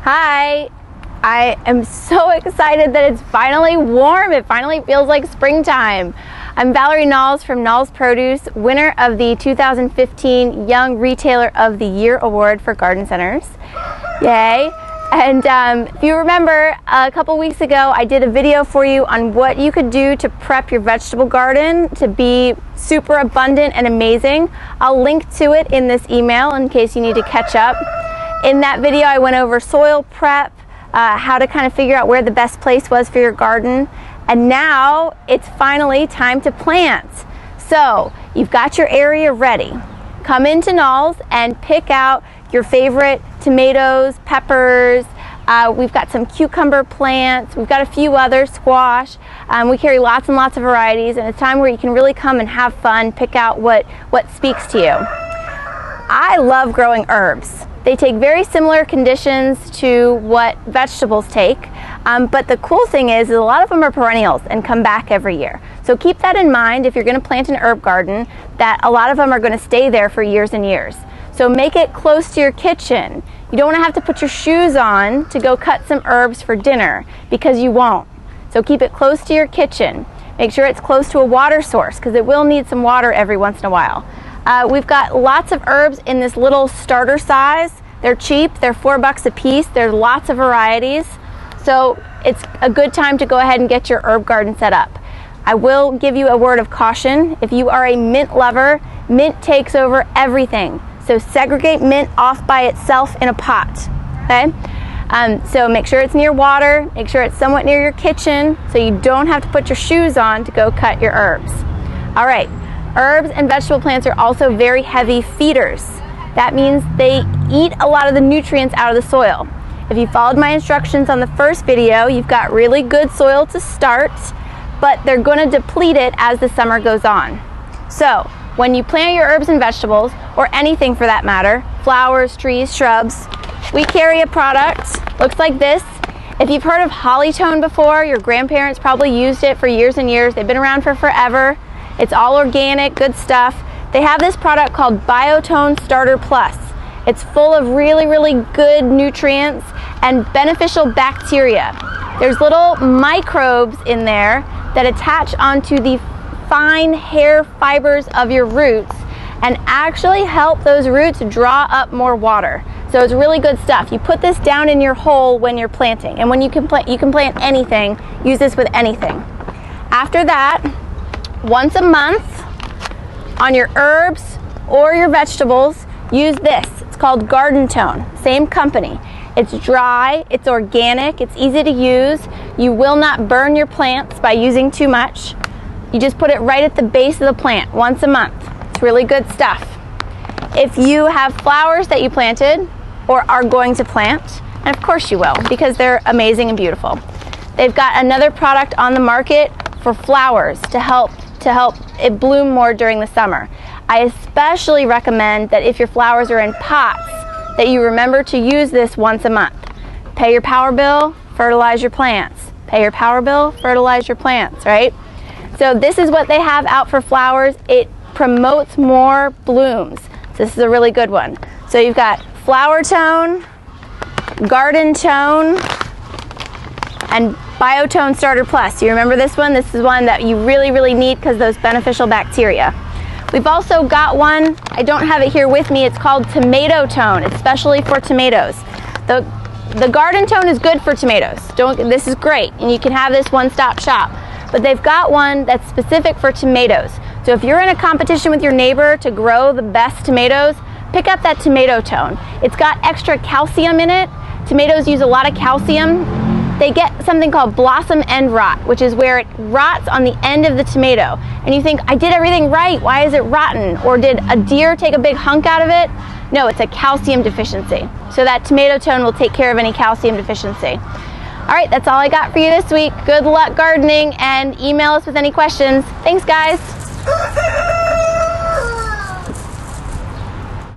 Hi, I am so excited that it's finally warm. It finally feels like springtime. I'm Valerie Knowles from Knowles Produce, winner of the 2015 Young Retailer of the Year Award for Garden Centers. Yay. And if you remember, a couple weeks ago, I did a video for you on what you could do to prep your vegetable garden to be super abundant and amazing. I'll link to it in this email in case you need to catch up. In that video, I went over soil prep, how to kind of figure out where the best place was for your garden. And now it's finally time to plant. So you've got your area ready. Come into Knowles and pick out your favorite tomatoes, peppers. We've got some cucumber plants. We've got a few others, squash. We carry lots and lots of varieties, and it's time where you can really come and have fun, pick out what speaks to you. I love growing herbs. They take very similar conditions to what vegetables take, but the cool thing is a lot of them are perennials and come back every year. So keep that in mind if you're going to plant an herb garden, that a lot of them are going to stay there for years and years. So make it close to your kitchen. You don't want to have to put your shoes on to go cut some herbs for dinner, because you won't. So keep it close to your kitchen. Make sure it's close to a water source, because it will need some water every once in a while. We've got lots of herbs in this little starter size. They're cheap, they're $4 a piece. There's lots of varieties. So it's a good time to go ahead and get your herb garden set up. I will give you a word of caution. If you are a mint lover, mint takes over everything. So segregate mint off by itself in a pot, okay? So make sure it's near water, make sure it's somewhat near your kitchen so you don't have to put your shoes on to go cut your herbs. All right, herbs and vegetable plants are also very heavy feeders. That means they eat a lot of the nutrients out of the soil. If you followed my instructions on the first video, you've got really good soil to start, but they're going to deplete it as the summer goes on. So when you plant your herbs and vegetables, or anything for that matter, flowers, trees, shrubs, we carry a product, looks like this. If you've heard of Hollytone before, your grandparents probably used it for years and years. They've been around for forever. It's all organic, good stuff. They have this product called Biotone Starter Plus. It's full of really, really good nutrients and beneficial bacteria. There's little microbes in there that attach onto the fine hair fibers of your roots and actually help those roots draw up more water. So it's really good stuff. You put this down in your hole when you're planting, and when you can plant anything, use this with anything. After that, once a month on your herbs or your vegetables, use this. It's called Garden Tone, same company. It's dry, it's organic, it's easy to use. You will not burn your plants by using too much. You just put it right at the base of the plant once a month. It's really good stuff. If you have flowers that you planted or are going to plant, and of course you will, because they're amazing and beautiful, they've got another product on the market for flowers to help it bloom more during the summer. I especially recommend that if your flowers are in pots, that you remember to use this once a month. Pay your power bill, fertilize your plants. Pay your power bill, fertilize your plants, right? So this is what they have out for flowers. It promotes more blooms. So this is a really good one. So you've got Flower Tone, Garden Tone, and Biotone Starter Plus. You remember this one? This is one that you really, really need because of those beneficial bacteria. We've also got one, I don't have it here with me, it's called Tomato Tone. It's specially for tomatoes. The Garden Tone is good for tomatoes. This is great, and you can have this one-stop shop. But they've got one that's specific for tomatoes. So if you're in a competition with your neighbor to grow the best tomatoes, pick up that Tomato Tone. It's got extra calcium in it. Tomatoes use a lot of calcium. They get something called blossom end rot, which is where it rots on the end of the tomato. And you think, I did everything right, why is it rotten? Or did a deer take a big hunk out of it? No, it's a calcium deficiency. So that Tomato Tone will take care of any calcium deficiency. All right, that's all I got for you this week. Good luck gardening, and email us with any questions. Thanks, guys.